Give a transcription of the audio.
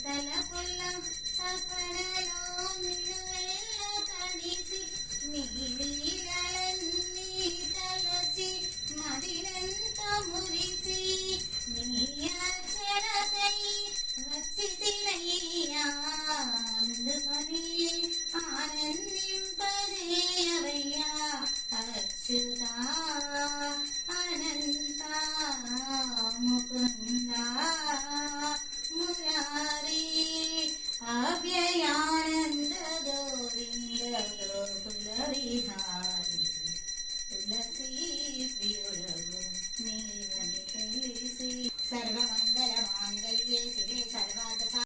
తలపుల్ల సకలలో నిన్ను వెళ్ళ తడిసి నీ లీలలన్నీ తలచి మదినంత మురిసి నీ అర్చనకై వచ్చి తినయ్యా అందుకని ఆనంది